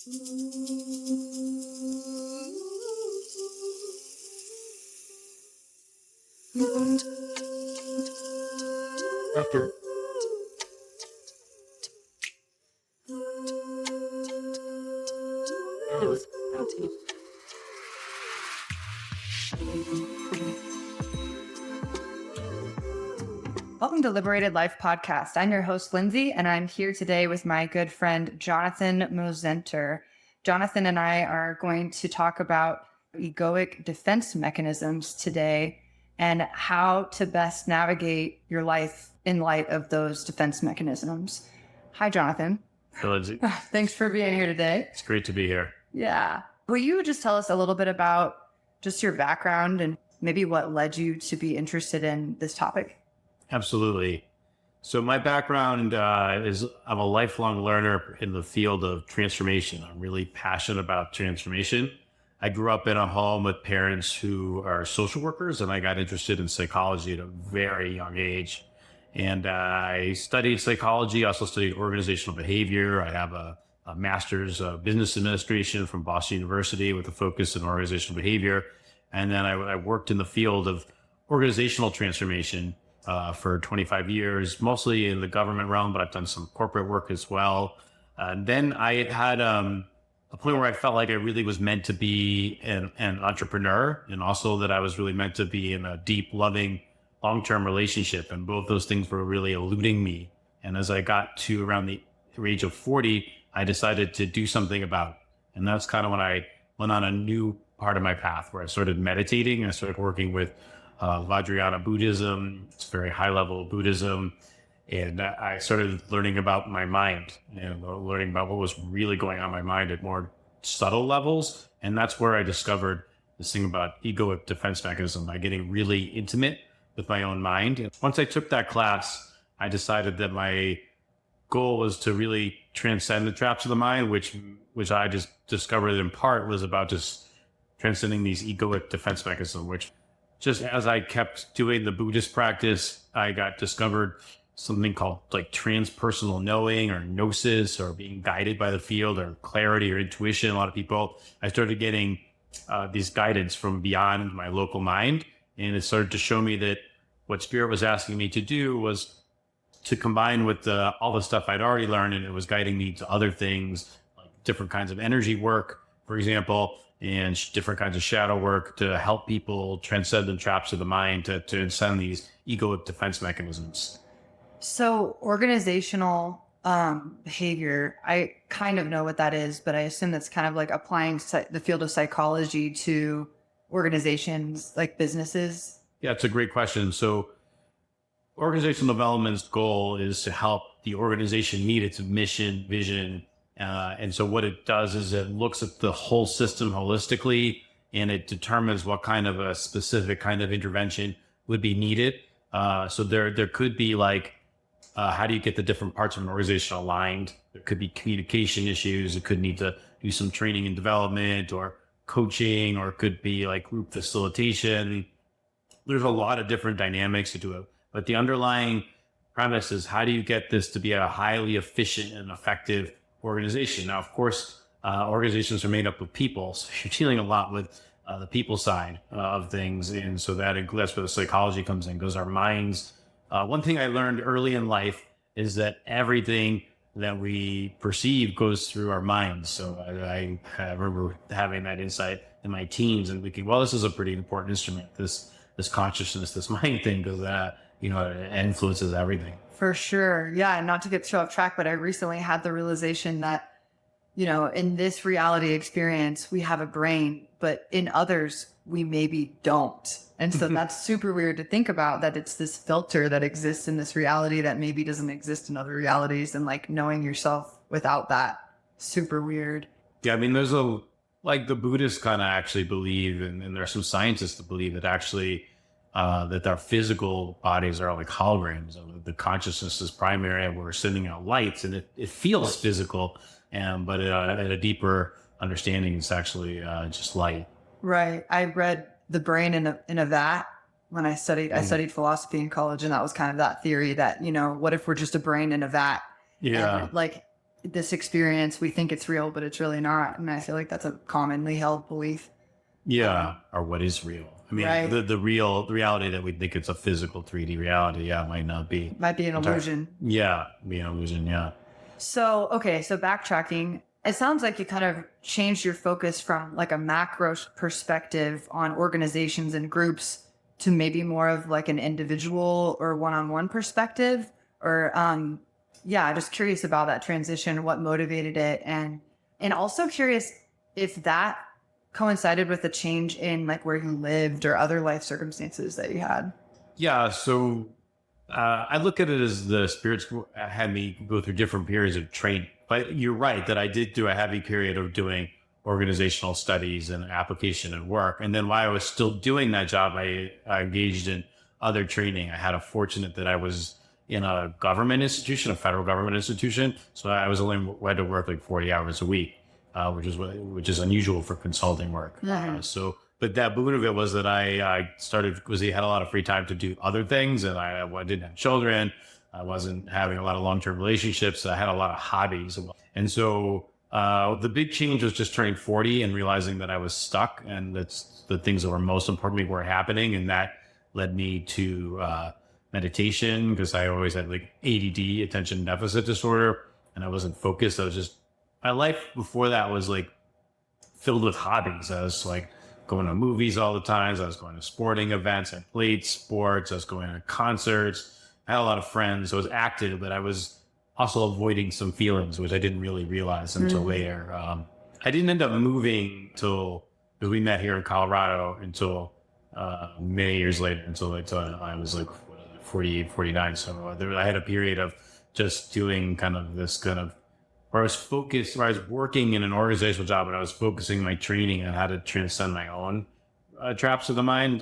After. Welcome to Liberated Lyfe Podcast. I'm your host, Lindsay, and I'm here today with my good friend, Jonathan Mozenter. Jonathan and I are going to talk about egoic defense mechanisms today and how to best navigate your life in light of those defense mechanisms. Hi, Jonathan. Hey, Lindsay. Thanks for being here today. It's great to be here. Yeah. Will you just tell us a little bit about just your background and maybe what led you to be interested in this topic? Absolutely. So my background is I'm a lifelong learner in the field of transformation. I'm really passionate about transformation. I grew up in a home with parents who are social workers, and I got interested in psychology at a very young age. And I studied psychology, also studied organizational behavior. I have a master's of business administration from Boston University with a focus in organizational behavior. And then I worked in the field of organizational transformation for 25 years, mostly in the government realm, but I've done some corporate work as well. Then I had a point where I felt like I really was meant to be an entrepreneur, and also that I was really meant to be in a deep, loving, long-term relationship. And both those things were really eluding me. And as I got to around the age of 40, I decided to do something about it. And that's kind of when I went on a new part of my path where I started meditating. I started working with Vajrayana Buddhism. It's very high level Buddhism. And I started learning about my mind and learning about what was really going on in my mind at more subtle levels. And that's where I discovered this thing about egoic defense mechanism by getting really intimate with my own mind. And once I took that class, I decided that my goal was to really transcend the traps of the mind, which I just discovered in part was about just transcending these egoic defense mechanisms, which just as I kept doing the Buddhist practice, I got discovered something called like transpersonal knowing or gnosis or being guided by the field or clarity or intuition. A lot of people, I started getting these guidance from beyond my local mind. And it started to show me that what Spirit was asking me to do was to combine with all the stuff I'd already learned. And it was guiding me to other things, like different kinds of energy work, for example, and different kinds of shadow work to help people transcend the traps of the mind, to transcend these egoic defense mechanisms. So organizational behavior, I kind of know what that is, but I assume that's kind of like applying the field of psychology to organizations like businesses. Yeah, it's a great question. So organizational development's goal is to help the organization meet its mission, vision. And so what it does is it looks at the whole system holistically, and it determines what kind of a specific kind of intervention would be needed. So there could be like, how do you get the different parts of an organization aligned? There could be communication issues. It could need to do some training and development or coaching, or it could be like group facilitation. There's a lot of different dynamics to do it. But the underlying premise is, how do you get this to be a highly efficient and effective organization? Now, of course, organizations are made up of people, so you're dealing a lot with the people side of things. And so that's where the psychology comes in, because our minds, one thing I learned early in life is that everything that we perceive goes through our minds. So I remember having that insight in my teens and thinking, well, this is a pretty important instrument, this consciousness, this mind thing, because it influences everything. For sure. Yeah. And not to get so off track, but I recently had the realization that, in this reality experience, we have a brain, but in others, we maybe don't. And so that's super weird to think about, that it's this filter that exists in this reality that maybe doesn't exist in other realities. And like knowing yourself without that, super weird. Yeah. I mean, there's the Buddhists kind of actually believe, and there are some scientists that believe that actually that our physical bodies are like holograms. The consciousness is primary, and we're sending out lights, and it feels physical, but at a deeper understanding, it's actually just light. Right. I read The Brain in a Vat when I studied philosophy in college, and that was kind of that theory that, what if we're just a brain in a vat? Yeah. And this experience, we think it's real, but it's really not. And I feel like that's a commonly held belief. Yeah. Or what is real? I mean, Right. the reality that we think it's a physical 3D reality, yeah, might not be. Might be an illusion. Yeah, be an illusion, yeah. So, okay, so backtracking, it sounds like you kind of changed your focus from like a macro perspective on organizations and groups to maybe more of like an individual or one-on-one perspective. Or yeah, just curious about that transition, what motivated it, and also curious if that coincided with a change in like where you lived or other life circumstances that you had. Yeah, so I look at it as the spirits had me go through different periods of training. But you're right that I did do a heavy period of doing organizational studies and application and work. And then while I was still doing that job, I engaged in other training. I had a fortunate that I was in a government institution, a federal government institution. So I was only had to work like 40 hours a week, which is unusual for consulting work. But that boon of it was that I started because he had a lot of free time to do other things, and I didn't have children. I wasn't having a lot of long-term relationships. I had a lot of hobbies. And so the big change was just turning 40 and realizing that I was stuck, and that's the things that were most important to me were happening. And that led me to meditation, because I always had like ADD, attention deficit disorder, and I wasn't focused. My life before that was like filled with hobbies. I was like going to movies all the time. I was going to sporting events. I played sports. I was going to concerts. I had a lot of friends. I was active, but I was also avoiding some feelings, which I didn't really realize until later. I didn't end up moving because we met here in Colorado until many years later, until I was like 48, 49. So I had a period of just doing kind of this kind of, where I was focused, where I was working in an organizational job, and I was focusing my training on how to transcend my own traps of the mind.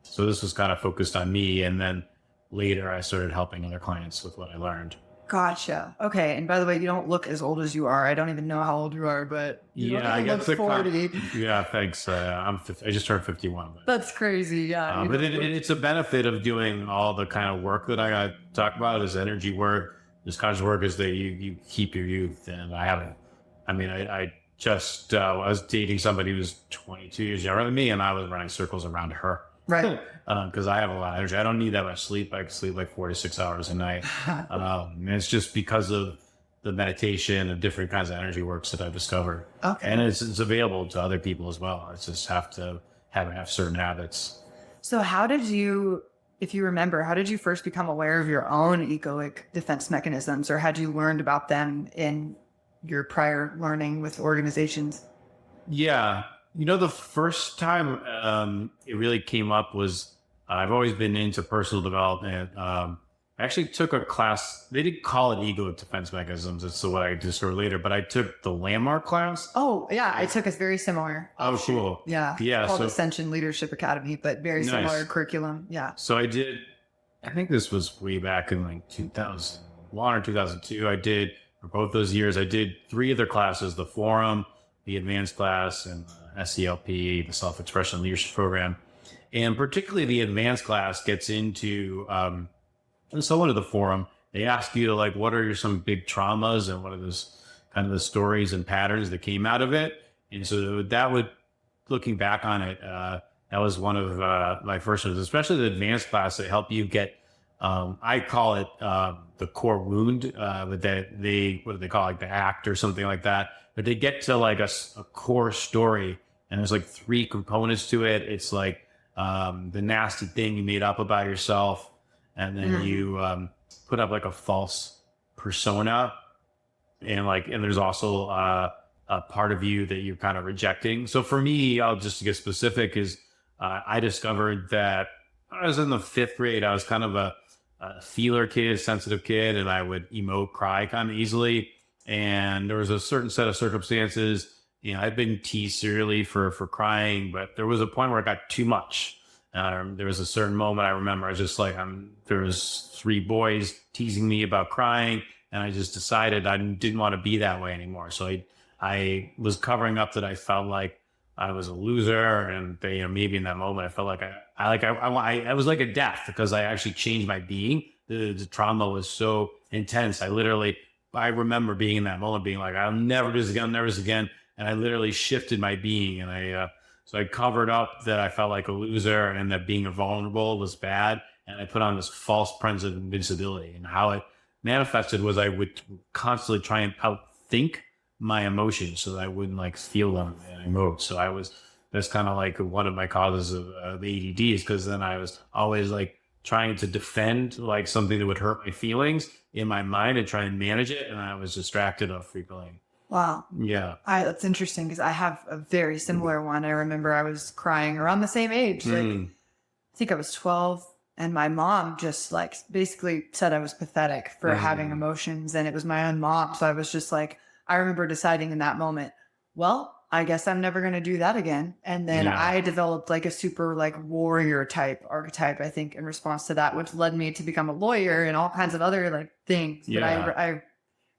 So this was kind of focused on me. And then later I started helping other clients with what I learned. Gotcha. Okay. And by the way, you don't look as old as you are. I don't even know how old you are, but I look 40. Yeah, thanks. I just turned 51. That's crazy. Yeah. But it's a benefit of doing all the kind of work that I talk about, is energy work. This conscious work is that you keep your youth. And I was dating somebody who was 22 years younger than me, and I was running circles around her. Right. Because I have a lot of energy. I don't need that much sleep. I can sleep like 4 to 6 hours a night. And it's just because of the meditation and different kinds of energy works that I've discovered. Okay. And it's available to other people as well. It's just have to have certain habits. So how did you, if you remember, how did you first become aware of your own egoic defense mechanisms, or had you learned about them in your prior learning with organizations? Yeah. The first time it really came up was I've always been into personal development. I actually took a class. They didn't call it egoic defense mechanisms. It's what I discovered later. But I took the landmark class. Oh, yeah. I took a very similar. Oh, cool. Yeah. Yeah. Called Ascension Leadership Academy, but very similar curriculum. Yeah. So I think this was way back in like 2001 or 2002. I did, for both those years, I did 3 other classes: the forum, the advanced class, and SELP, the self-expression leadership program. And particularly the advanced class gets into, and someone at the forum, they ask you to like, what are some big traumas and what are those kind of the stories and patterns that came out of it? And so looking back on it, that was one of my first ones, especially the advanced class that help you get, I call it the core wound, but what do they call it, like the act or something like that. But they get to like a core story, and there's like 3 components to it. It's like the nasty thing you made up about yourself, and then you put up like a false persona, and there's also a part of you that you're kind of rejecting. So for me, I'll just get specific, is I discovered that I was in the 5th grade. I was kind of a feeler kid, sensitive kid, and I would emote, cry kind of easily. And there was a certain set of circumstances, I'd been teased serially for crying, but there was a point where it got too much. There was a certain moment I remember, I was just like, there was 3 boys teasing me about crying, and I just decided I didn't want to be that way anymore. So I was covering up that I felt like I was a loser, and maybe in that moment I felt like I was like a death, because I actually changed my being. The trauma was so intense. I literally I remember being in that moment, being like, I'll never do this again, never do this again. And I literally shifted my being. And so I covered up that I felt like a loser and that being vulnerable was bad. And I put on this false sense of invincibility. And how it manifested was I would constantly try and outthink my emotions so that I wouldn't like feel them and emote. So that's kind of like one of my causes of ADD, is because then I was always like trying to defend like something that would hurt my feelings in my mind and try and manage it. And I was distracted frequently. Wow. Yeah. That's interesting because I have a very similar one. I remember I was crying around the same age. Like, I think I was 12, and my mom just like basically said I was pathetic for having emotions, and it was my own mom. So I was just like, I remember deciding in that moment, well, I guess I'm never going to do that again. And then I developed like a super like warrior type archetype, I think, in response to that, which led me to become a lawyer and all kinds of other like things. But I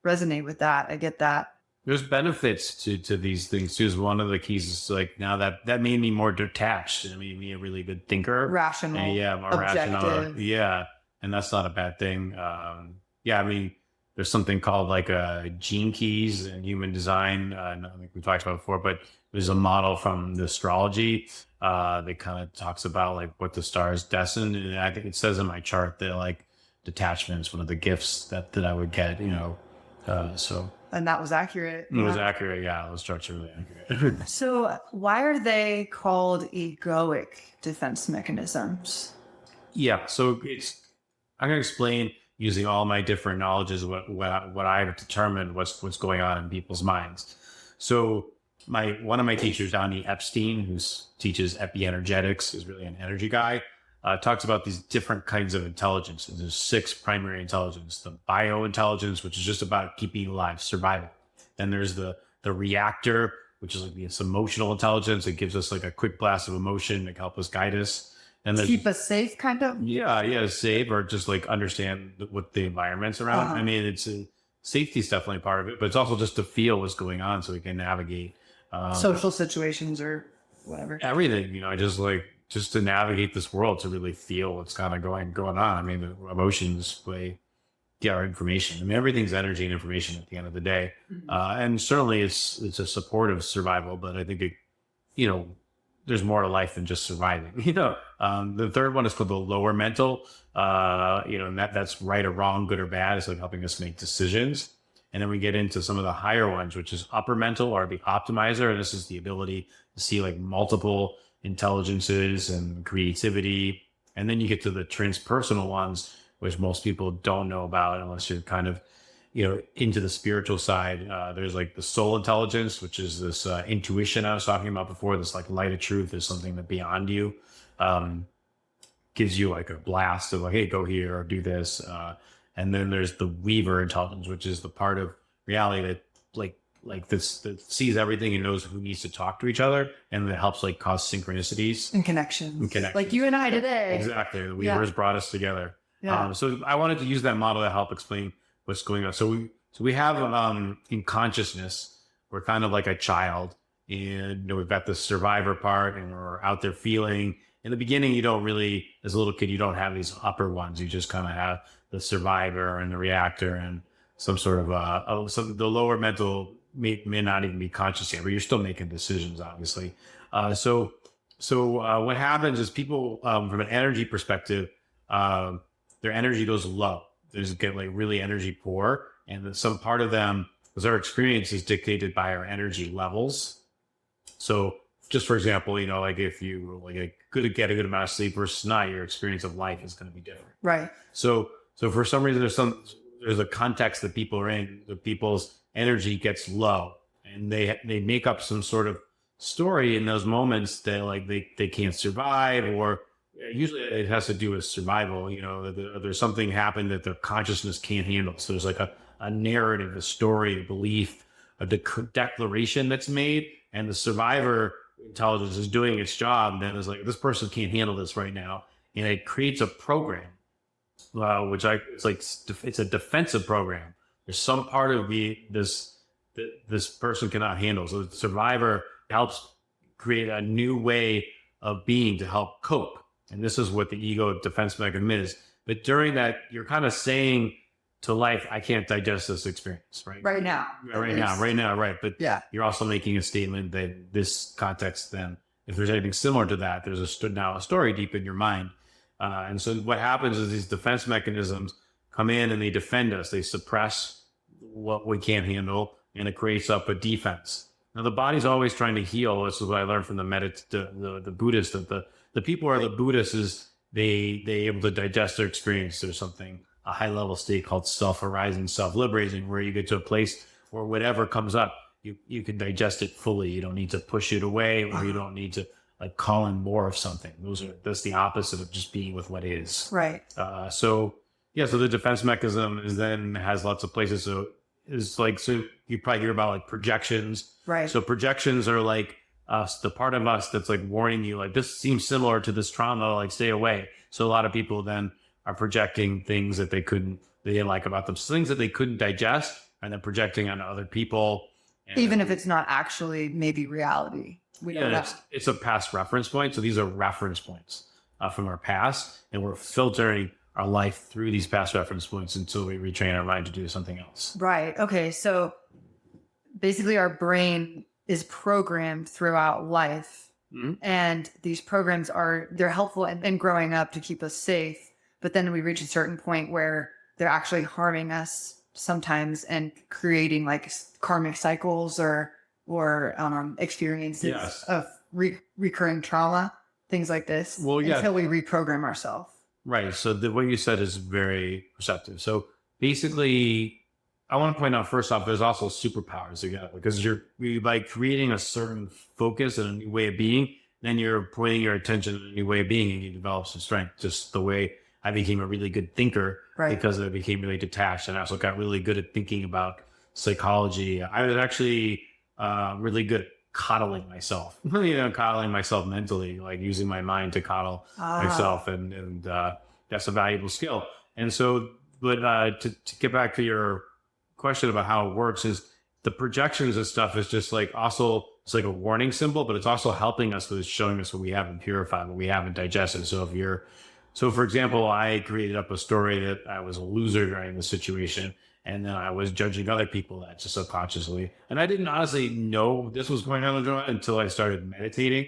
resonate with that. I get that. There's benefits to these things too. Is one of the keys is like, now that made me more detached. It made me a really good thinker, rational, and more objective. rational. Yeah, and that's not a bad thing. I mean, there's something called like gene keys in human design. I think we talked about it before, but there's a model from the astrology that kind of talks about like what the stars destined. And I think it says in my chart that like detachment is one of the gifts that I would get. So. And that was accurate. It was accurate. Yeah, those charts are really accurate. So why are they called egoic defense mechanisms? Yeah. So I'm going to explain using all my different knowledges what I've determined what's going on in people's minds. So one of my teachers, Donnie Epstein, who teaches epienergetics, is really an energy guy, talks about these different kinds of intelligence. There's 6 primary intelligence: the biointelligence, which is just about keeping alive, survival. Then there's the reactor, which is like this emotional intelligence. It gives us like a quick blast of emotion to help us guide us. And keep us safe, kind of. Yeah, safe, or just like understand what the environment's around. I mean, safety is definitely part of it, but it's also just to feel what's going on so we can navigate social situations or whatever. Everything, just to navigate this world, to really feel what's kind of going on. I mean, the emotions our information. I mean, everything's energy and information at the end of the day. And certainly it's a supportive survival, but I think there's more to life than just surviving. The third one is called the lower mental, and that's right or wrong, good or bad. It's like helping us make decisions. And then we get into some of the higher ones, which is upper mental, or the optimizer. And this is the ability to see like multiple intelligences and creativity. And then you get to the transpersonal ones, which most people don't know about unless you're kind of, into the spiritual side. There's like the soul intelligence, which is this intuition I was talking about before, this like light of truth. Is something that beyond you gives you like a blast of like, hey, go here or do this. And then there's the weaver intelligence, which is the part of reality that like this, that sees everything and knows who needs to talk to each other, and that helps like cause synchronicities and connections. Like you and I today. Exactly. The weavers brought us together. Yeah. So I wanted to use that model to help explain what's going on. So we have in consciousness, we're kind of like a child, and we've got the survivor part, and we're out there feeling. In the beginning, you don't really, as a little kid, you don't have these upper ones. You just kind of have the survivor and the reactor and some sort of the lower mental may not even be conscious yet, but you're still making decisions, obviously. So what happens is people, from an energy perspective, their energy goes low. They just get like really energy poor, and some part of them, because our experience is dictated by our energy levels. So just for example, like if you get a good amount of sleep versus not, your experience of life is going to be different. Right. So for some reason, there's a context that people are in, the people's energy gets low, and they make up some sort of story in those moments that like they can't survive, or usually it has to do with survival. There's something happened that their consciousness can't handle. So there's like a narrative, a story, a belief, a declaration that's made, and the survivor intelligence is doing its job. Then it's like, this person can't handle this right now, and it creates a program, it's a defensive program. There's some part of this person cannot handle. So the survivor helps create a new way of being to help cope. And this is what the ego defense mechanism is. But during that, you're kind of saying to life, I can't digest this experience, right? Right now. Right now, right. But Yeah. you're also making a statement that this context, then, if there's anything similar to that, there's now a story deep in your mind. And so what happens is these defense mechanisms come in and they defend us. They suppress what we can't handle, and it creates up a defense. Now, the body's always trying to heal. This is what I learned from the Buddhist. That the people who are the Buddhists is they able to digest their experience. There's a high level state called self-arising, self-liberating, where you get to a place where whatever comes up, you can digest it fully. You don't need to push it away, or you don't need to like call in more of something. That's the opposite of just being with what is. Right. So the defense mechanism has lots of places. So you probably hear about like projections. Right. So projections are like us, the part of us that's like warning you, like this seems similar to this trauma, like stay away. So a lot of people then are projecting things that they didn't like about them, things that they couldn't digest, and then projecting on other people. Even if it's not actually maybe reality. We don't know. It's a past reference point. So these are reference points from our past, and we're filtering our life through these past reference points until we retrain our mind to do something else. Right. Okay. So basically our brain is programmed throughout life. Mm-hmm. And these programs they're helpful in growing up to keep us safe. But then we reach a certain point where they're actually harming us sometimes and creating like karmic cycles or experiences of recurring trauma, things like this. Well, yeah. Until we reprogram ourselves. Right. So what you said is very perceptive. So basically, I want to point out first off, there's also superpowers together, because by creating a certain focus and a new way of being, then you're pointing your attention at a new way of being, and you develop some strength. Just the way I became a really good thinker, right, because I became really detached, and I also got really good at thinking about psychology. I was actually really good at coddling myself, coddling myself mentally, like using my mind to coddle myself. And that's a valuable skill. And so, but to get back to your question about how it works, is the projections and stuff is just like also, it's like a warning symbol, but it's also helping us with showing us what we haven't purified, what we haven't digested. So for example, I created up a story that I was a loser during the situation, and then I was judging other people that just subconsciously. And I didn't honestly know this was going on until I started meditating.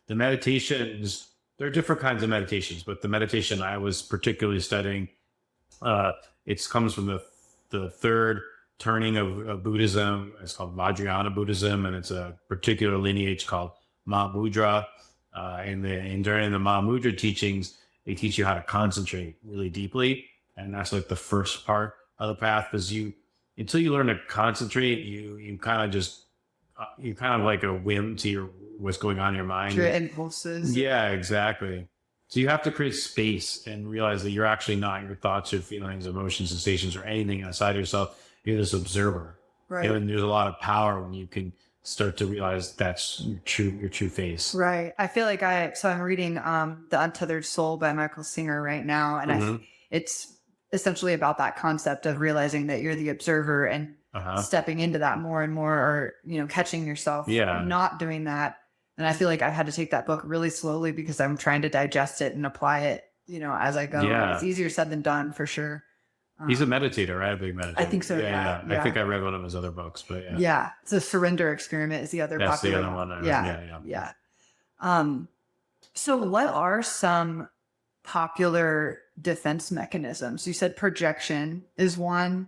The meditations, there are different kinds of meditations, but the meditation I was particularly studying, it comes from the third turning of Buddhism. It's called Vajrayana Buddhism, and it's a particular lineage called Mahamudra. And during the Mahamudra teachings, they teach you how to concentrate really deeply. And that's like the first part of the path, because until you learn to concentrate, you kind of like a whim to what's going on in your mind. Your impulses. Yeah, exactly. So you have to create space and realize that you're actually not your thoughts or feelings, emotions, sensations, or anything outside of yourself. You're this observer. Right. And there's a lot of power when you can start to realize that's your true face. Right. I feel like I'm reading The Untethered Soul by Michael Singer right now. And it's essentially about that concept of realizing that you're the observer and stepping into that more and more, or, catching yourself not doing that. And I feel like I've had to take that book really slowly because I'm trying to digest it and apply it, as I go. Yeah. It's easier said than done, for sure. He's a meditator, right? A big meditator. I think so. Yeah. I think I read one of his other books, but yeah. Yeah. The Surrender Experiment is the other That's popular the other one. Yeah. So what are some popular defense mechanisms? You said projection is one,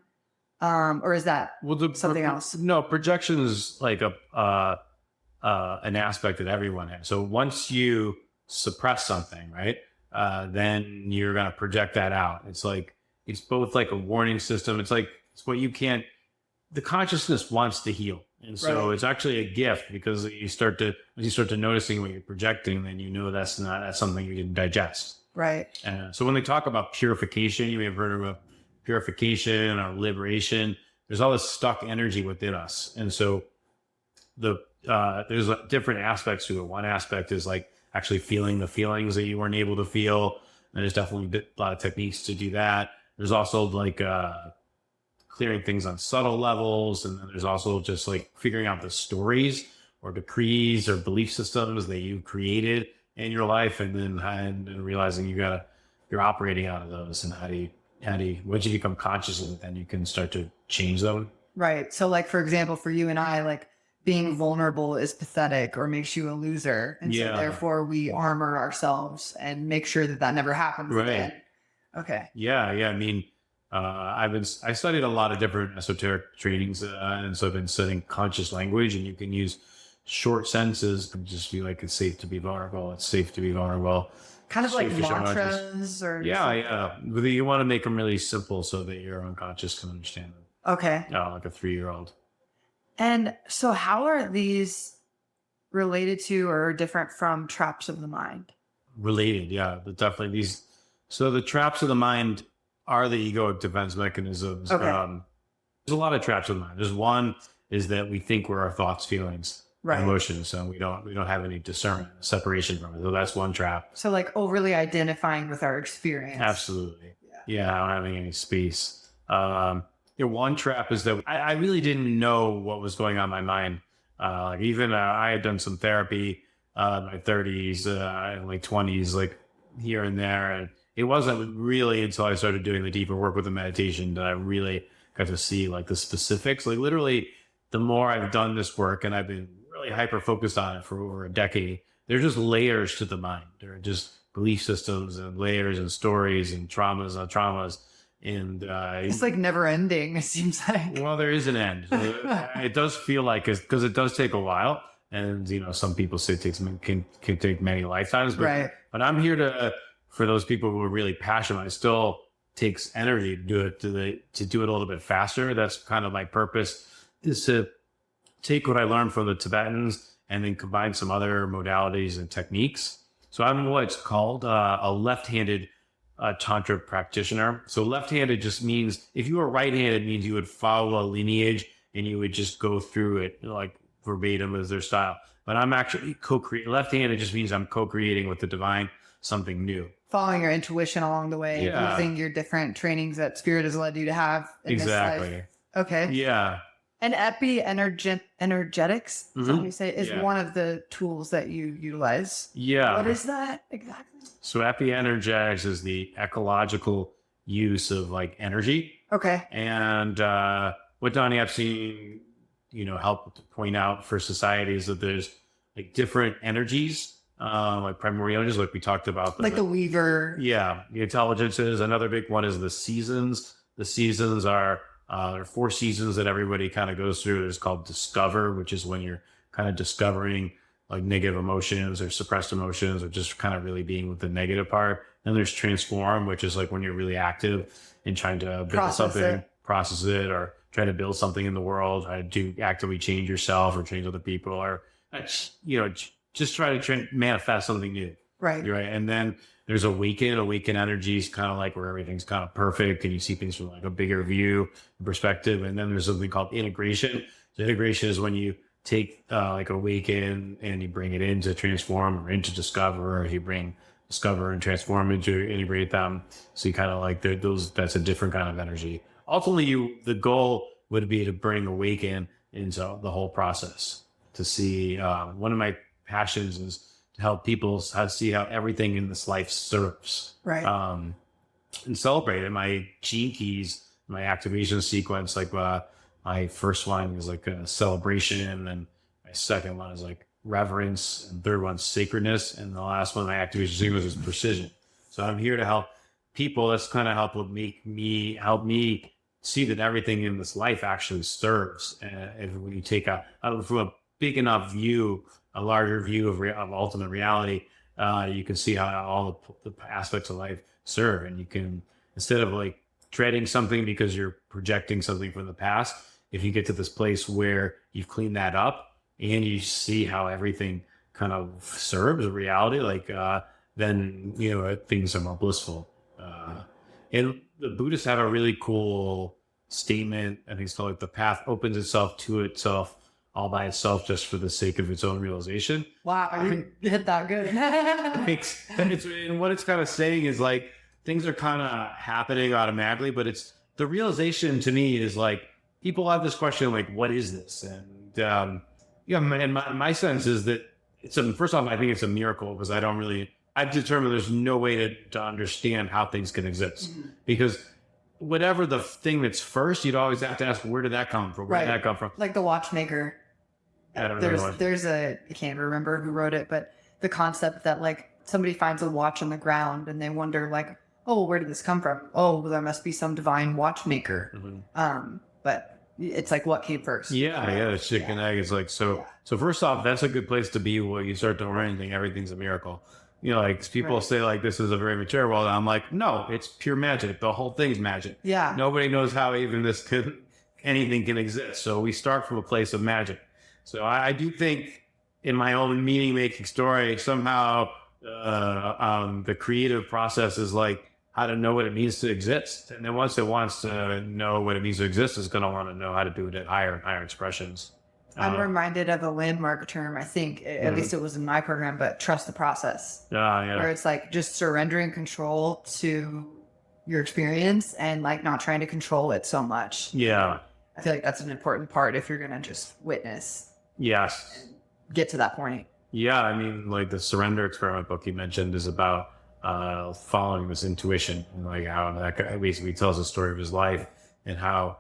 or is that something else? No, projection is like an aspect that everyone has. So once you suppress something, right, then you're going to project that out. It's both like a warning system. It's what you can't, the consciousness wants to heal. And so It's actually a gift, because once you start to noticing what you're projecting, then that's something you can digest. Right. So when they talk about purification, you may have heard of purification or liberation. There's all this stuck energy within us. And so there's different aspects to it. One aspect is like actually feeling the feelings that you weren't able to feel. And there's definitely a lot of techniques to do that. There's also like clearing things on subtle levels. And then there's also just like figuring out the stories or decrees or belief systems that you created in your life, and then realizing you're operating out of those, and how do once you become conscious of it, then you can start to change them. Right. So like, for example, for you and I, like being vulnerable is pathetic or makes you a loser. And so therefore we armor ourselves and make sure that that never happens again. Okay. Yeah. I mean, I studied a lot of different esoteric trainings, and so I've been studying conscious language, and you can use short sentences to just be like, it's safe to be vulnerable. It's safe to be vulnerable. Kind of like mantras or But you want to make them really simple so that your unconscious can understand them. Okay. Like a 3-year-old. And so how are these related to or different from traps of the mind? Related, yeah. But definitely these. So the traps of the mind are the egoic defense mechanisms. Okay. There's a lot of traps of the mind. There's one is that we think we're our thoughts, feelings, emotions, so we don't have any discernment, separation from it. So that's one trap. So like overly identifying with our experience. Absolutely. Yeah, not having any space. One trap is that I really didn't know what was going on in my mind. I had done some therapy in my 30s, and late 20s, like here and there, and it wasn't really until I started doing the deeper work with the meditation that I really got to see like the specifics. Like literally, the more I've done this work, and I've been really hyper focused on it for over a decade, there's just layers to the mind. There are just belief systems and layers and stories and traumas on traumas. And it's like never ending, it seems like. Well, there is an end. It does feel like, because it does take a while. And, some people say it can take many lifetimes. But I'm here for those people who are really passionate. It still takes energy to do it, to do it a little bit faster. That's kind of my purpose, is to take what I learned from the Tibetans and then combine some other modalities and techniques. So I'm what's called a left-handed Tantra practitioner. So left-handed just means, if you were right-handed, means you would follow a lineage and you would just go through it like verbatim as their style. But I'm actually left-handed just means I'm co-creating with the divine something new. Following your intuition along the way, using your different trainings that spirit has led you to have in this life. Okay. Yeah. And energetics, is that what you say, is one of the tools that you utilize. Yeah. What is that exactly? So epienergetics is the ecological use of like energy. Okay. And what Donnie Epstein, helped to point out for society is that there's like different energies, like primordial energies, like we talked about. Like the weaver. Yeah. The intelligences. Another big one is the seasons. The seasons are, there are 4 seasons that everybody kind of goes through. It's called discover, which is when you're kind of discovering like negative emotions or suppressed emotions, or just kind of really being with the negative part. Then there's transform, which is like when you're really active and trying to build process it, or try to build something in the world, try to actively change yourself or change other people, or, just try to manifest something new. Right. And then there's awaken. Awaken energy is kind of like where everything's kind of perfect and you see things from like a bigger view perspective. And then there's something called integration. So integration is when you take like awaken and you bring it into transform or into discover, or you bring discover and transform into integrate them. So you kind of like that's a different kind of energy. Ultimately, the goal would be to bring awaken into the whole process, to see one of my passions is to help people see how everything in this life serves. Right. And celebrate it. My gene keys, my activation sequence, like my first one is like a celebration, and my second one is like reverence, and third one's sacredness, and the last one, my activation sequence, is precision. So I'm here to help people. That's kind of help me see that everything in this life actually serves. And when you take from a big enough view, a larger view of ultimate reality, you can see how all the aspects of life serve. And you can, instead of like dreading something because you're projecting something from the past, if you get to this place where you've cleaned that up and you see how everything kind of serves reality, like then things are more blissful. And the Buddhists have a really cool statement. I think it's called like, the path opens itself to itself all by itself just for the sake of its own realization. Wow, you hit that good. And what it's kind of saying is like things are kind of happening automatically, but it's the realization to me is like people have this question like, what is this? And and my sense is that first off, I think it's a miracle because I've determined there's no way to understand how things can exist, because whatever the thing that's first, you'd always have to ask, where did that come from? Where did that come from? Like the watchmaker. I don't know. There's I can't remember who wrote it, but the concept that like somebody finds a watch on the ground and they wonder like, oh, where did this come from? Oh, well, there must be some divine watchmaker. But it's like, what came first? The chicken egg is like, so first off, that's a good place to be when you start to learn anything. Everything's a miracle. You know, like people say like, this is a very mature world. I'm like, no, it's pure magic. The whole thing's magic. Yeah. Nobody knows how even anything can exist. So we start from a place of magic. So I do think in my own meaning making story, somehow the creative process is like how to know what it means to exist. And then once it wants to know what it means to exist, it's going to want to know how to do it at higher expressions. I'm reminded of a landmark term, I think, at least it was in my program, but trust the process. Where it's like just surrendering control to your experience and like not trying to control it so much. Yeah. I feel like that's an important part if you're going to just witness. Yes. Get to that point. Yeah. I mean, like the surrender experiment book you mentioned is about following this intuition and like how that guy basically tells the story of his life and how,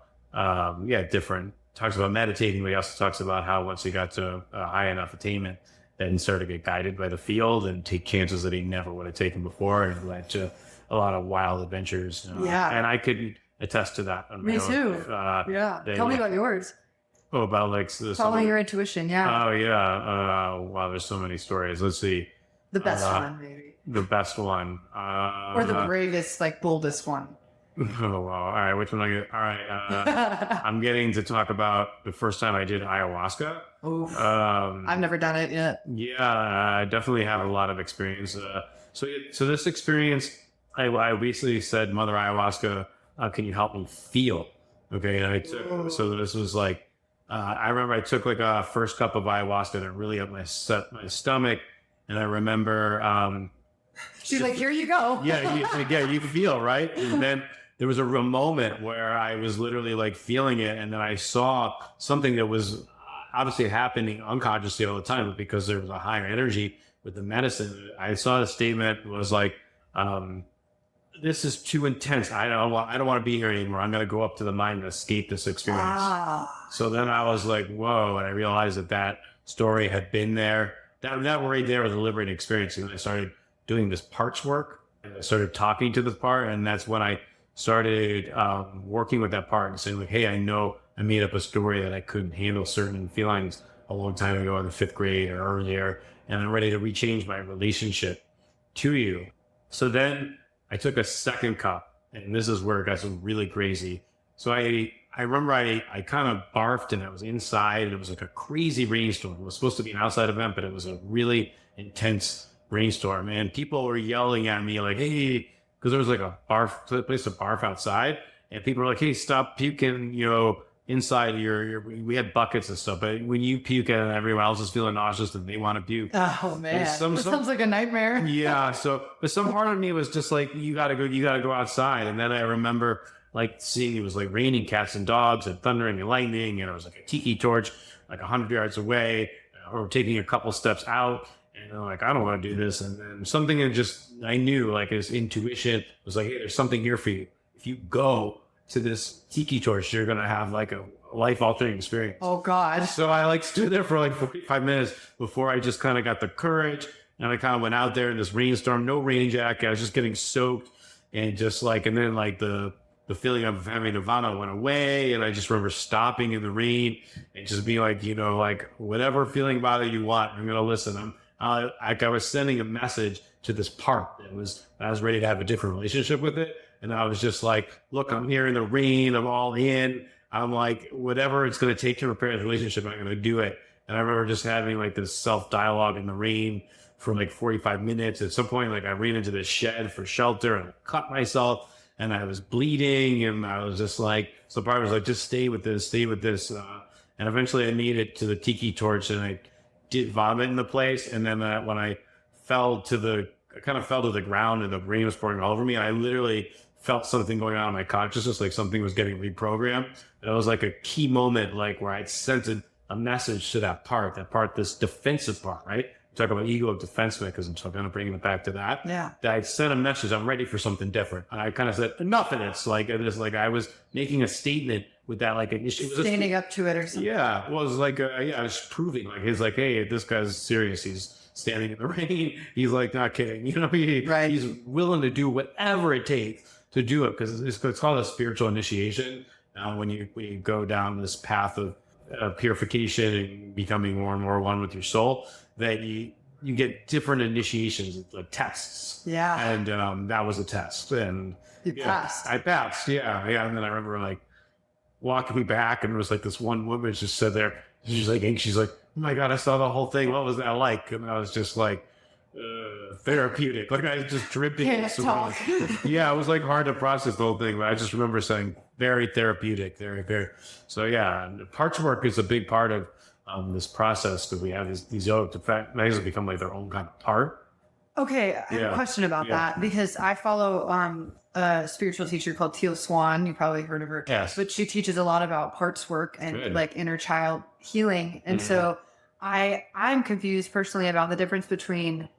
different. Talks about meditating, but he also talks about how once he got to high enough attainment, then started to get guided by the field and take chances that he never would have taken before, and it led to a lot of wild adventures. And I could attest to that. Me too. Tell me about yours. Oh, about like following your intuition. Yeah. Oh yeah. Wow. There's so many stories. Let's see. The best one, maybe. The best one. Or the bravest, like boldest one. Oh, wow. All right. Which one? All right. I'm getting to talk about the first time I did ayahuasca. Oof. I've never done it yet. Yeah, I definitely have a lot of experience. So this experience, I basically said, Mother Ayahuasca, can you help me feel? Okay. And I took, so this was like, I remember I took like a first cup of ayahuasca that really up my stomach. And I remember, she's like, here you go. You feel, right? And then there was a real moment where I was literally like feeling it. And then I saw something that was obviously happening unconsciously all the time, but because there was a higher energy with the medicine, I saw the statement was like, this is too intense. I don't want to be here anymore. I'm going to go up to the mind and escape this experience. So then I was like, whoa. And I realized that story had been there. That right there was a liberating experience. And I started doing this parts work. And I started talking to the part. And that's when I started working with that part and saying like, hey, I know I made up a story that I couldn't handle certain feelings a long time ago in the 5th grade or earlier. And I'm ready to rechange my relationship to you. So then I took a second cup, and this is where it got some really crazy. So I remember I kind of barfed, and I was inside, and it was like a crazy rainstorm. It was supposed to be an outside event, but it was a really intense rainstorm. And people were yelling at me like, hey, because there was like a place to barf outside. And people were like, hey, stop puking, inside we had buckets and stuff. But when you puke and everyone else is feeling nauseous and they want to puke. Oh man, that sounds like a nightmare. Yeah. But some part of me was just like, you gotta go outside. And then I remember like seeing it was like raining cats and dogs and thundering and lightning. And it was like a tiki torch, like 100 yards away, or taking a couple steps out. And I'm like, I don't want to do this. And then something I knew, like his intuition was like, hey, there's something here for you. If you go to this tiki torch, you're going to have like a life-altering experience. Oh, God. So I like stood there for like 45 minutes before I just kind of got the courage. And I kind of went out there in this rainstorm, no rain jacket. I was just getting soaked and just like, and then like the feeling of having nirvana went away. And I just remember stopping in the rain and just being like, like whatever feeling about it you want, I'm going to listen. I was sending a message to this part I was ready to have a different relationship with it. And I was just like, look, I'm here in the rain. I'm all in. I'm like, whatever it's going to take to repair the relationship, I'm going to do it. And I remember just having like this self-dialogue in the rain for like 45 minutes. At some point, like I ran into this shed for shelter and I cut myself and I was bleeding. And I was just like, so part was like, just stay with this. And eventually I made it to the tiki torch and I did vomit in the place. And then when I kind of fell to the ground and the rain was pouring all over me. And I literally felt something going on in my consciousness, like something was getting reprogrammed. And it was like a key moment, like where I'd sent a message to that part, this defensive part, right? talk about egoic defense mechanism. So I'm going to bring it back to that. Yeah. That I sent a message. I'm ready for something different. And I kind of said enough. And it's like I was making a statement with that, like initially Standing up to it or something. Yeah, well, it was like I was proving like he's like, hey, this guy's serious. He's standing in the rain. He's like not kidding. You know, he's willing to do whatever it takes to do it because it's called a spiritual initiation. When you go down this path of purification and becoming more and more one with your soul, that you get different initiations, like tests. Yeah. And that was a test. And you passed. I passed. Yeah. And then I remember like walking back, and there was like this one woman just sat there. She's like, oh my God, I saw the whole thing. What was that like? And I was just like, therapeutic. Like I was just dripping. Yeah, it was like hard to process the whole thing, but I just remember saying very therapeutic, very, very. So yeah, parts work is a big part of this process because we have these egoic defense mechanisms become like their own kind of part. Okay, I have a question about that because I follow a spiritual teacher called Teal Swan. You probably heard of her. Yes. But she teaches a lot about parts work and like inner child healing. And so I'm confused personally about the difference between,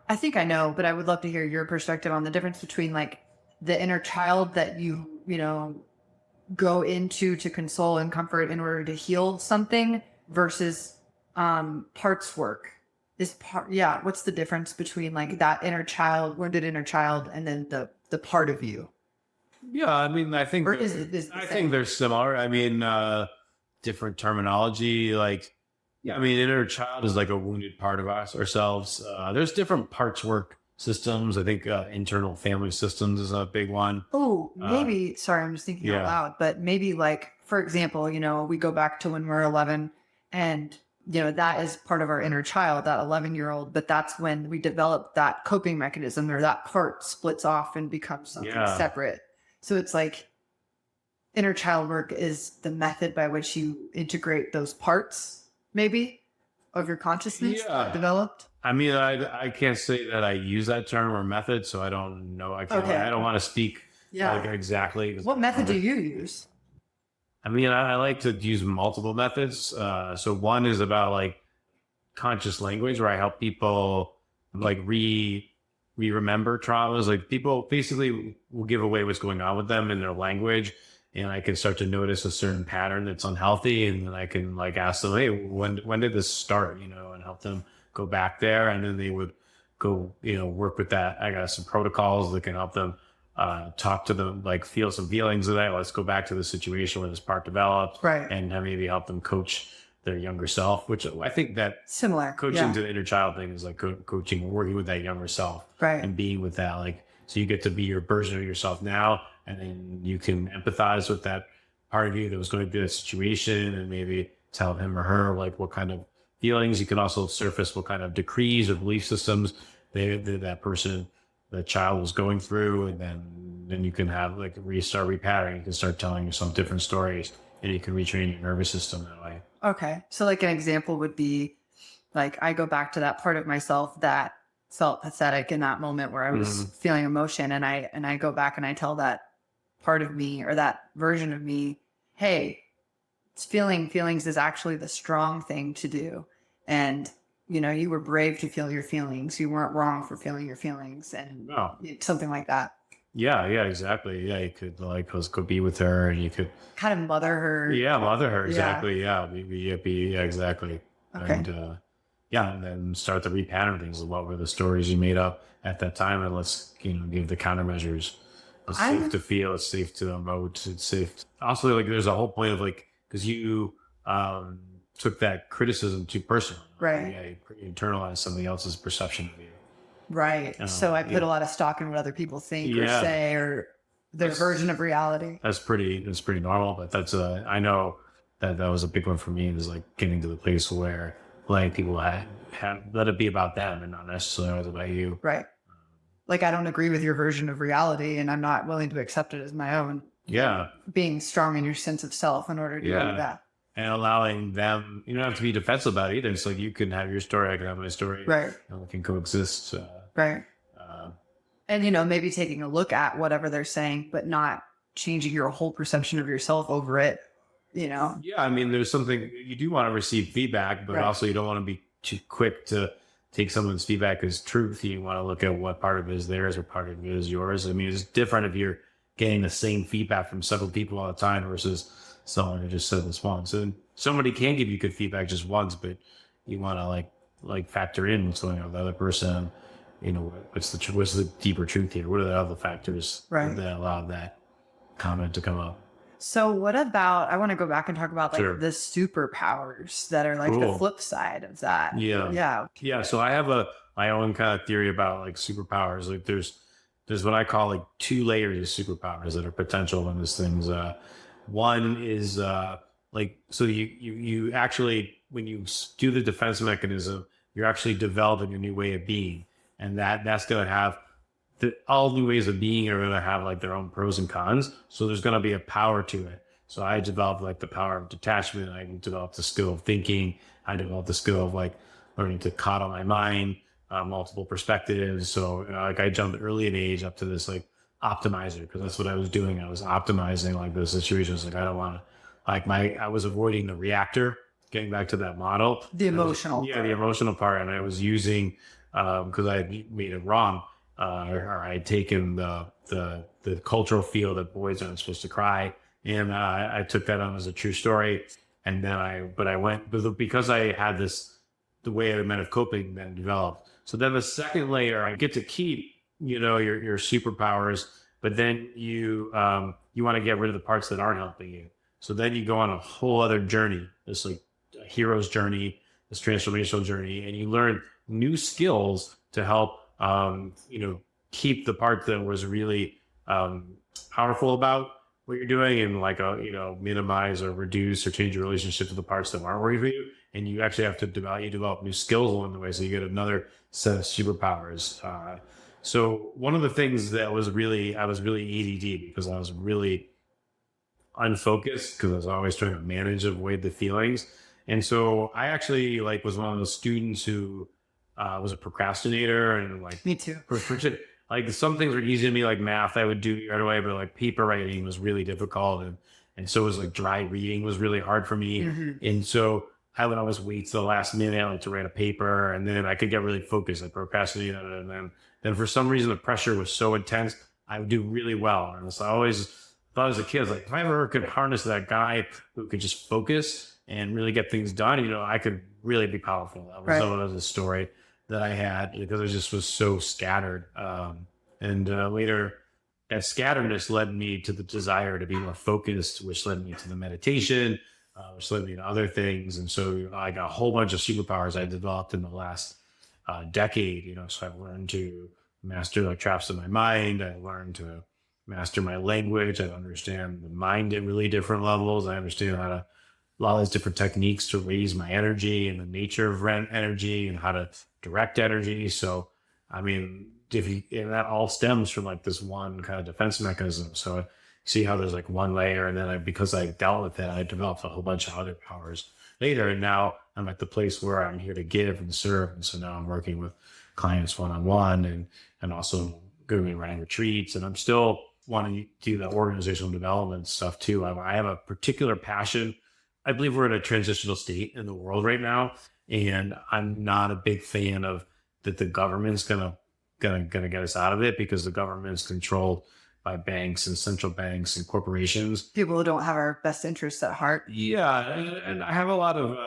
I think I know, but I would love to hear your perspective on the difference between like the inner child that you go into to console and comfort in order to heal something versus parts work. What's the difference between like that inner child, wounded inner child, and then the part of you? Yeah, I mean, I think I think they're similar. I mean, different terminology. Like, I mean, inner child is like a wounded part of ourselves. There's different parts work systems. I think internal family systems is a big one. Oh, maybe. Sorry, I'm just thinking out loud. But maybe like, for example, we go back to when we're 11 and that is part of our inner child, that 11-year-old, but that's when we develop that coping mechanism or that part splits off and becomes something separate. So it's like inner child work is the method by which you integrate those parts, maybe, of your consciousness developed. I mean, I can't say that I use that term or method, so I don't know. I don't want to speak like exactly. What method do you use? I mean, I like to use multiple methods. So one is about like conscious language, where I help people like remember traumas. Like people basically will give away what's going on with them in their language, and I can start to notice a certain pattern that's unhealthy, and then I can like ask them, hey, when did this start? And help them go back there, and then they would go, work with that. I got some protocols that can help them talk to them, like feel some feelings of that. Let's go back to the situation where this part developed, right? And maybe help them coach their younger self, which I think that similar coaching to the inner child thing is like coaching, working with that younger self, right? And being with that, like, so you get to be your version of yourself now, and then you can empathize with that part of you that was going through that situation, and maybe tell him or her like what kind of feelings. You can also surface what kind of decrees or belief systems that person, the child, was going through, and then you can have like restart repatterning. You can start telling yourself different stories, and you can retrain your nervous system that way. Okay, so like an example would be like I go back to that part of myself that felt pathetic in that moment where I was feeling emotion, and I go back and I tell that part of me or that version of me, hey, feeling feelings is actually the strong thing to do, and you were brave to feel your feelings. You weren't wrong for feeling your feelings, and something like that. Yeah, exactly. Yeah, you could go be with her, and you could kind of mother her. Yeah, mother her, exactly. Yeah, exactly. Okay. And and then start to repattern things. What were the stories you made up at that time, and let's give the countermeasures. It's safe to feel. It's safe to emote. It's safe. Also, like there's a whole point of like because you took that criticism too personal, right? You internalized somebody else's perception of you. Right. So I put a lot of stock in what other people think or say or their version of reality. That's pretty normal, but that's I know that was a big one for me, is like getting to the place where letting people have let it be about them and not necessarily about you. Right. Like I don't agree with your version of reality and I'm not willing to accept it as my own. Yeah. Being strong in your sense of self in order to do that. And allowing them, you don't have to be defensive about it either. It's like you can have your story, I can have my story. Right. And we can coexist. Right. And, maybe taking a look at whatever they're saying, but not changing your whole perception of yourself over it, Yeah, I mean, there's something, you do want to receive feedback, but also you don't want to be too quick to take someone's feedback as truth. You want to look at what part of it is theirs or part of it is yours. I mean, it's different if you're getting the same feedback from several people all the time versus someone who just said this once. And somebody can give you good feedback just once, but you want to like factor in what's going on with the other person. You know, what's the deeper truth here? What are the other factors that allow that comment to come up? So what about, I want to go back and talk about like Sure. the superpowers that are like the Cool. flip side of that. Yeah. Yeah. Yeah. So I have my own kind of theory about like superpowers. Like there's what I call like two layers of superpowers that are potential in these things. One is like, so you actually, when you do the defense mechanism, you're actually developing a new way of being. And that's going to have all new ways of being are going to have like their own pros and cons. So there's going to be a power to it. So I developed like the power of detachment. I developed the skill of thinking. I developed the skill of like learning to coddle my mind, multiple perspectives. So like I jumped early in age up to this like optimizer, because that's what I was doing. I was optimizing like those situations. Like I don't want to, like I was avoiding the reactor, getting back to that model. The emotional. The emotional part. And I was using, because I had made it wrong, or I had taken the cultural feel that boys aren't supposed to cry. And I took that on as a true story. And then because I had the way I meant of coping then developed. So then the second layer, I get to keep, your superpowers, but then you want to get rid of the parts that aren't helping you. So then you go on a whole other journey, this like hero's journey, this transformational journey, and you learn new skills to help, keep the part that was really powerful about what you're doing, and like, minimize or reduce or change your relationship to the parts that aren't working for you. And you actually have to develop new skills along the way. So you get another set of superpowers. So one of the things that I was really ADD, because I was really unfocused, because I was always trying to manage, avoid the feelings. And so I actually was one of those students who was a procrastinator, and Me too. Like some things were easy to me, like math I would do right away, but like paper writing was really difficult. And so it was like dry reading was really hard for me. Mm-hmm. And so I would always wait to the last minute to write a paper, and then I could get really focused. I procrastinated, and then for some reason the pressure was so intense, I would do really well. And so I always thought as a kid, if I ever could harness that guy who could just focus and really get things done, I could really be powerful. That was a story that I had, because I just was so scattered. And later, that scatteredness led me to the desire to be more focused, which led me to the meditation, which led me to other things. And so I got a whole bunch of superpowers I developed in the last decade. So I've learned to master the traps of my mind. I learned to master my language. I understand the mind at really different levels. I understand how to a lot of these different techniques to raise my energy and the nature of energy and how to direct energy. So, I mean, and that all stems from this one kind of defense mechanism. So I see how there's one layer, and then because I dealt with it, I developed a whole bunch of other powers later. And now I'm at the place where I'm here to give and serve. And so now I'm working with clients one-on-one, and also going and running retreats. And I'm still wanting to do the organizational development stuff too. I have a particular passion. I believe we're in a transitional state in the world right now, and I'm not a big fan of that the government's gonna get us out of it, because the government's controlled by banks and central banks and corporations. People who don't have our best interests at heart. Yeah, and I have a lot of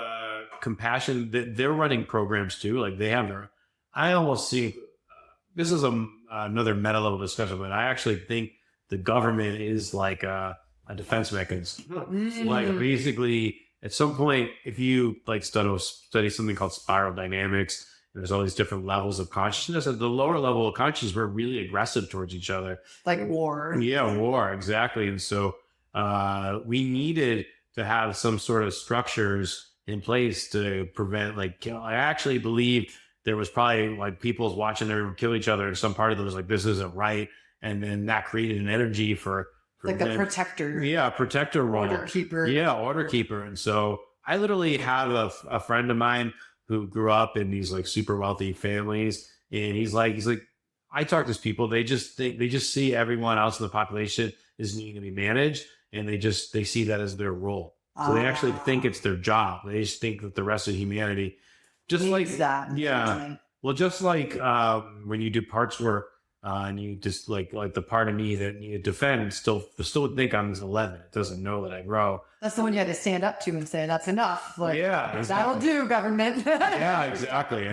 compassion that they're running programs too. Like they have their. I almost see this is another meta level discussion, but I actually think the government is like a defense mechanism. Basically, at some point, if you study something called spiral dynamics, and there's all these different levels of consciousness. At the lower level of consciousness, we're really aggressive towards each other. Like war. Yeah, war, exactly. And so we needed to have some sort of structures in place to prevent I actually believe there was probably people watching them kill each other, and some part of them was this isn't right. And then that created an energy for a protector. Yeah, protector role. Order keeper. Yeah, order keeper. And so I literally have a friend of mine who grew up in these super wealthy families. And he's like, I talk to these people, they just see everyone else in the population is needing to be managed. And they see that as their role. So they actually think it's their job. They just think that the rest of humanity just needs that. Yeah. Well, just like when you do parts work and you just like the part of me that you defend still think I'm 11. It doesn't know that I grow. That's the one you had to stand up to and say, that's enough. Like, yeah, exactly. That'll do, government. Yeah, exactly.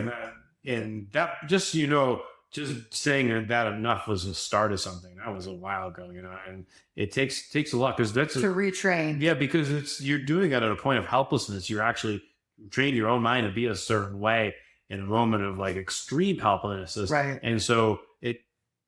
And that just, just saying that enough was the start of something. That was a while ago, and it takes a lot because that's to retrain. Yeah, because you're doing it at a point of helplessness. You're actually training your own mind to be a certain way in a moment of like extreme helplessness. Right. And so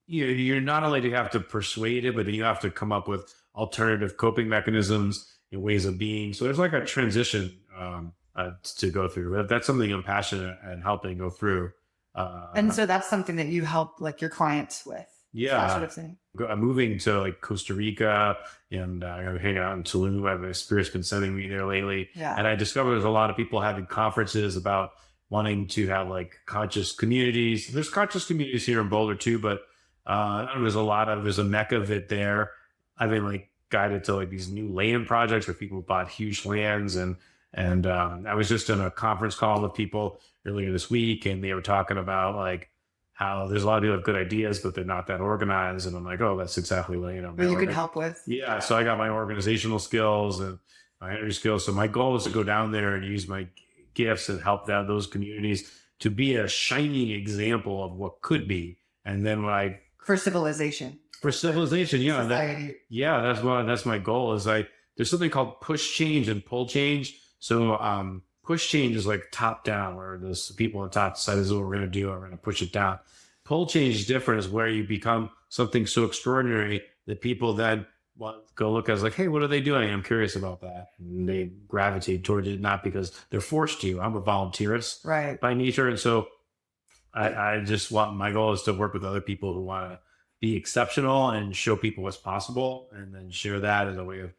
you're not only do you have to persuade it, but then you have to come up with alternative coping mechanisms and ways of being. So there's like a transition to go through. That's something I'm passionate and helping go through. And so that's something that you help like your clients with. Yeah. That sort of thing. I'm moving to like Costa Rica and I'm hanging out in Tulum. My spirit's been sending me there lately. Yeah. And I discovered there's a lot of people having conferences about wanting to have like conscious communities. There's conscious communities here in Boulder too, but there's a mecca of it there. I've been like guided to like these new land projects where people bought huge lands and I was just in a conference call with people earlier this week and they were talking about like how there's a lot of people have good ideas, but they're not that organized. And I'm like, oh, that's exactly what, what you could help with. Yeah. So I got my organizational skills and my energy skills. So my goal is to go down there and use my gifts and help those communities to be a shining example of what could be. And then for civilization. Yeah. That's my goal is there's something called push change and pull change. So, push change is like top down, where the people on top decide this is what we're going to do. We're going to push it down. Pull change is different, is where you become something so extraordinary that people then go look as like, hey, what are they doing? I'm curious about that. And they gravitate towards it, not because they're forced to. I'm a volunteerist by nature. And so I just my goal is to work with other people who want to be exceptional and show people what's possible and then share that as a way of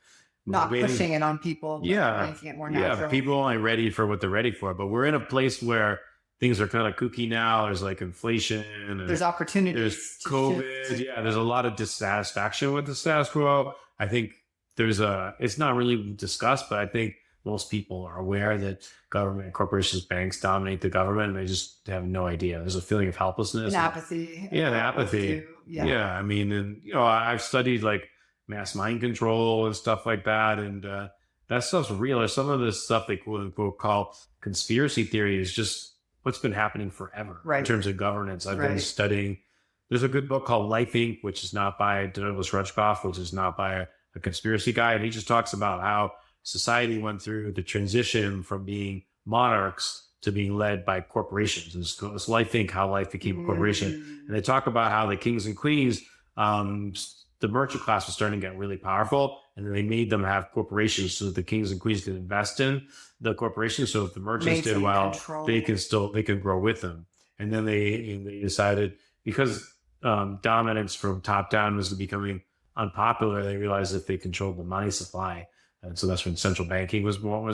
not pushing it on people, making it more natural. Yeah, people aren't ready for what they're ready for. But we're in a place where things are kind of kooky now. There's like inflation. And there's opportunities. There's COVID. Yeah, there's a lot of dissatisfaction with the status quo. I think it's not really discussed, but I think most people are aware that government, corporations, banks dominate the government. And they just have no idea. There's a feeling of helplessness. And apathy. Yeah, apathy. Yeah. I mean, and I've studied like mass mind control and stuff like that. And that stuff's real. Some of this stuff they quote unquote call conspiracy theory is just what's been happening forever in terms of governance. I've been studying. There's a good book called Life Inc., which is not by Douglas Rushkoff, which is not by a conspiracy guy. And he just talks about how society went through the transition from being monarchs to being led by corporations. It's Life Inc., how life became a corporation. And they talk about how the kings and queens, the merchant class was starting to get really powerful, and then they made them have corporations so that the kings and queens could invest in the corporations. So if the merchants did well, they can grow with them. And then they decided, because dominance from top down was becoming unpopular, they realized that they controlled the money supply, and so that's when central banking was born.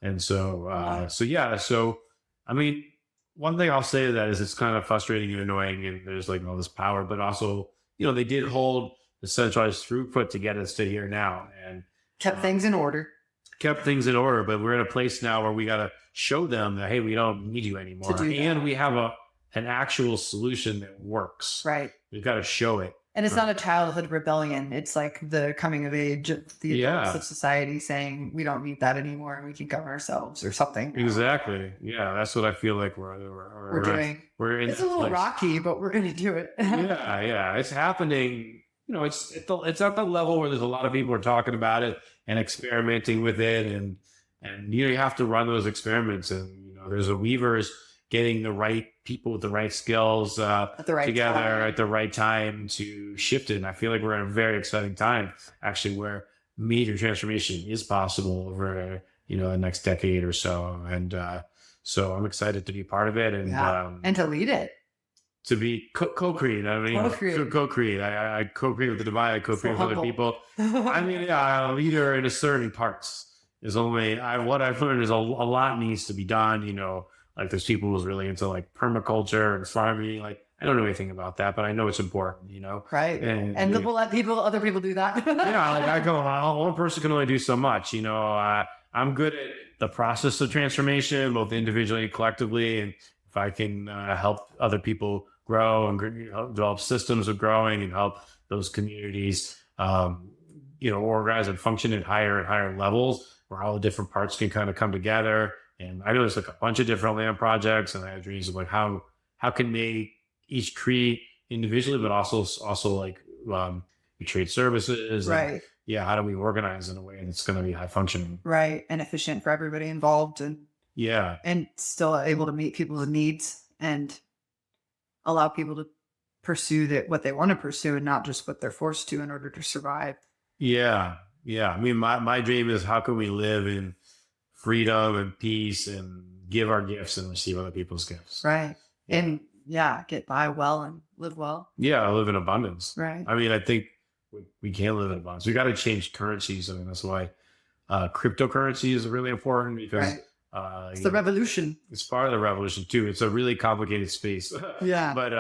And so I mean, one thing I'll say to that is it's kind of frustrating and annoying, and there's like all this power, but also, they did hold the centralized throughput to get us to here now and kept things in order. But we're in a place now where we got to show them that, hey, we don't need you anymore. And we have an actual solution that works. Right. We've got to show it. And it's not a childhood rebellion. It's like the coming of age of the adults of society saying we don't need that anymore and we can govern ourselves or something. Exactly. Yeah, that's what I feel like we're doing. It's a little rocky, but we're going to do it. Yeah. It's happening. It's at the level where there's a lot of people are talking about it and experimenting with it, and you have to run those experiments, and there's a weavers getting the right people with the right skills together at the right time to shift it. And I feel like we're in a very exciting time, actually, where major transformation is possible over the next decade or so. And so I'm excited to be part of it and to lead it. To be co-create. I mean, co-create. I co-create with the divine. I co-create with other people. I mean, a leader in a certain parts is only. What I've learned is a lot needs to be done. Like there's people who's really into like permaculture and farming. Like I don't know anything about that, but I know it's important. Right. And we'll let other people do that. Like I go, one person can only do so much. I'm good at the process of transformation, both individually and collectively, and if I can help other people grow and develop systems of growing and help those communities, organize and function at higher and higher levels where all the different parts can kind of come together. And I know there's like a bunch of different land projects, and I have dreams of like how can they each create individually, but also like we trade services. Right. And, how do we organize in a way that's going to be high functioning? Right. And efficient for everybody involved, and still able to meet people's needs and allow people to pursue what they want to pursue and not just what they're forced to in order to survive. Yeah. I mean, my dream is how can we live in freedom and peace and give our gifts and receive other people's gifts. Right. Yeah. And get by well and live well. Yeah. Live in abundance. Right. I mean, I think we can't live in abundance. We got to change currencies. I mean, that's why cryptocurrency is really important because it's the revolution. It's part of the revolution too. It's a really complicated space. Yeah. But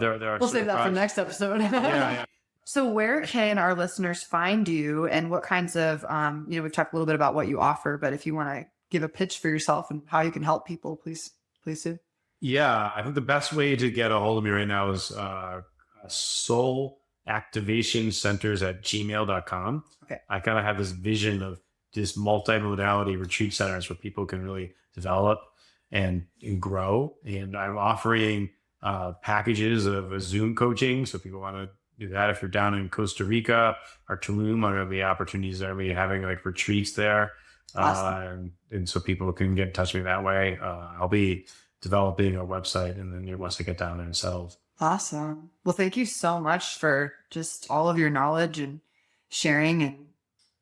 there are. We'll save that for next episode. Yeah. So where can our listeners find you, and what kinds of, we've talked a little bit about what you offer, but if you want to give a pitch for yourself and how you can help people, please do. Yeah. I think the best way to get a hold of me right now is soulactivationscenters@gmail.com. Okay. I kind of have this vision of this multimodality retreat centers where people can really develop and grow. And I'm offering packages of Zoom coaching. So if people want to do that, if you're down in Costa Rica or Tulum, there will be opportunities there. We're having like retreats there. Awesome. And so people can get in touch with me that way. I'll be developing a website, and then once I get down there and settled. Awesome. Well, thank you so much for just all of your knowledge and sharing, and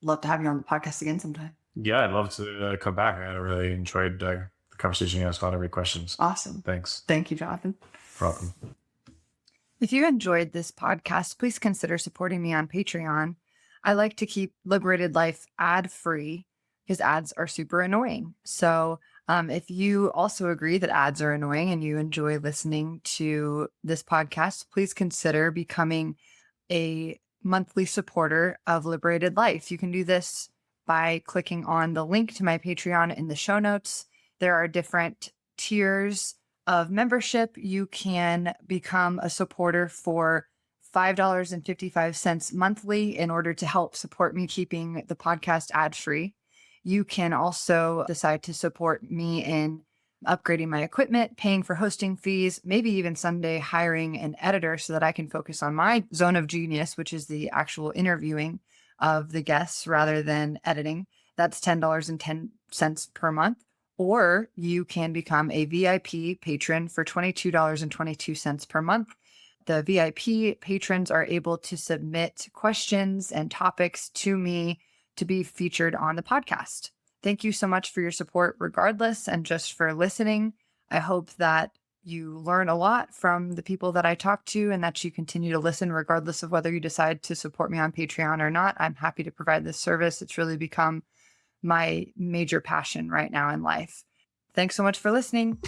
love to have you on the podcast again sometime. Yeah, I'd love to come back. I really enjoyed the conversation. You asked a lot of great questions. Awesome. Thanks. Thank you, Jonathan. Welcome. If you enjoyed this podcast, please consider supporting me on Patreon. I like to keep Liberated Lyfe ad-free because ads are super annoying. So if you also agree that ads are annoying and you enjoy listening to this podcast, please consider becoming a monthly supporter of Liberated Lyfe. You can do this by clicking on the link to my Patreon in the show notes. There are different tiers of membership. You can become a supporter for $5.55 monthly in order to help support me keeping the podcast ad-free. You can also decide to support me in upgrading my equipment, paying for hosting fees, maybe even someday hiring an editor so that I can focus on my zone of genius, which is the actual interviewing of the guests rather than editing. That's $10.10 per month. Or you can become a VIP patron for $22.22 per month. The VIP patrons are able to submit questions and topics to me to be featured on the podcast. Thank you so much for your support regardless, and just for listening. I hope that you learn a lot from the people that I talk to, and that you continue to listen regardless of whether you decide to support me on Patreon or not. I'm happy to provide this service. It's really become my major passion right now in life. Thanks so much for listening.